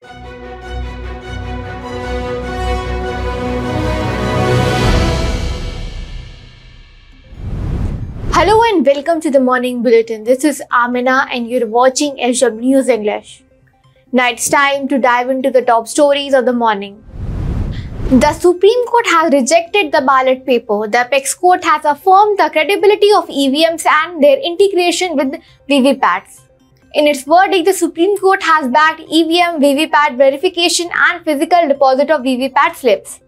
Hello and welcome to the Morning Bulletin. This is Amina and you're watching SW News English. Now it's time to dive into the top stories of the morning. The Supreme Court has rejected the ballot paper. The Apex Court has affirmed the credibility of EVMs and their integration with VVPATs. In its verdict, the Supreme Court has backed EVM, VVPAT verification and physical deposit of VVPAT slips.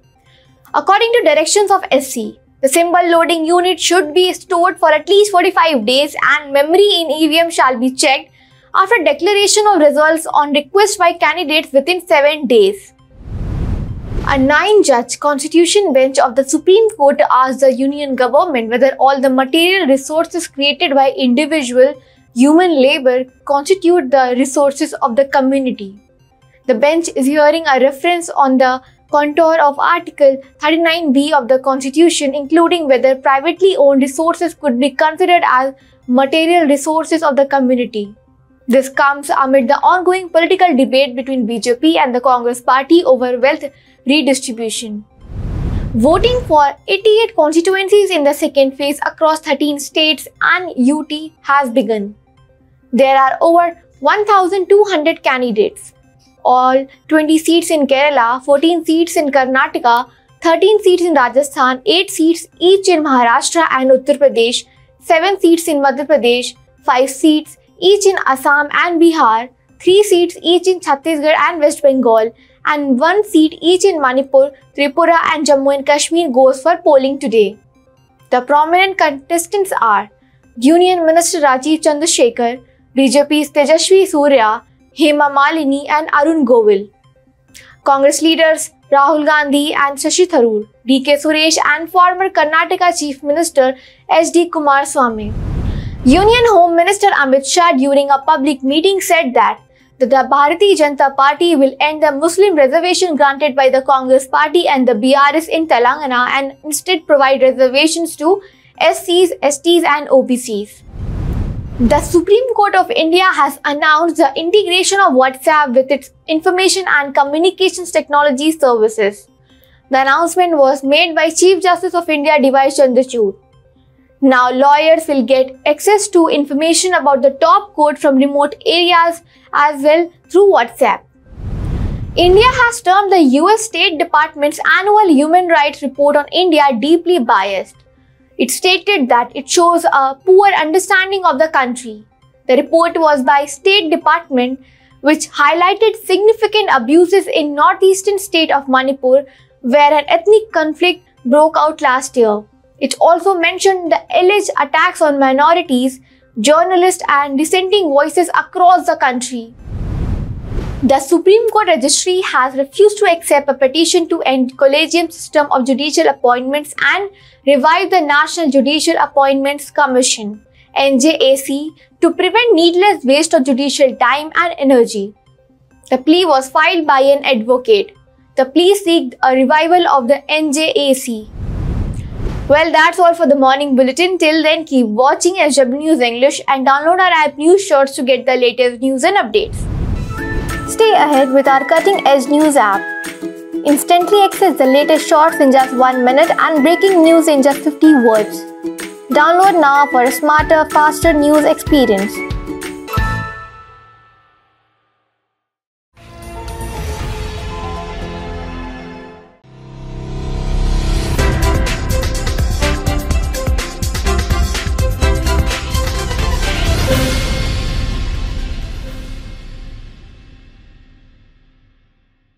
According to directions of SC, the symbol loading unit should be stored for at least 45 days and memory in EVM shall be checked after declaration of results on request by candidates within 7 days. A 9-judge constitution bench of the Supreme Court asked the union government whether all the material resources created by individual human labor constitute the resources of the community. The bench is hearing a reference on the contour of Article 39B of the Constitution, including whether privately owned resources could be considered as material resources of the community. This comes amid the ongoing political debate between BJP and the Congress party over wealth redistribution. Voting for 88 constituencies in the second phase across 13 states and UT has begun. There are over 1,200 candidates. All 20 seats in Kerala, 14 seats in Karnataka, 13 seats in Rajasthan, 8 seats each in Maharashtra and Uttar Pradesh, 7 seats in Madhya Pradesh, 5 seats each in Assam and Bihar, 3 seats each in Chhattisgarh and West Bengal, and 1 seat each in Manipur, Tripura and Jammu and Kashmir goes for polling today. The prominent contestants are Union Minister Rajiv Chandrasekhar, BJP's Tejasvi Surya, Hema Malini and Arun Govil. Congress leaders Rahul Gandhi and Shashi Tharoor, DK Suresh and former Karnataka Chief Minister HD Kumaraswamy. Union Home Minister Amit Shah during a public meeting said that the Bharatiya Janata Party will end the Muslim reservation granted by the Congress Party and the BRS in Telangana and instead provide reservations to SCs, STs and OBCs. The Supreme Court of India has announced the integration of WhatsApp with its information and communications technology services. The announcement was made by Chief Justice of India D.Y. Chandrachud. Now lawyers will get access to information about the top court from remote areas as well through WhatsApp. India has termed the US State Department's annual Human Rights Report on India deeply biased. It stated that it shows a poor understanding of the country. The report was by State Department, which highlighted significant abuses in northeastern state of Manipur, where an ethnic conflict broke out last year. It also mentioned the alleged attacks on minorities, journalists and dissenting voices across the country. The Supreme Court Registry has refused to accept a petition to end collegium system of judicial appointments and revive the National Judicial Appointments Commission (NJAC) to prevent needless waste of judicial time and energy. The plea was filed by an advocate. The plea seeked a revival of the NJAC. Well, that's all for the morning bulletin. Till then, keep watching SW News English and download our app News Shorts to get the latest news and updates. Stay ahead with our cutting edge news app. Instantly access the latest shorts in just 1 minute and breaking news in just 50 words. Download now for a smarter, faster news experience.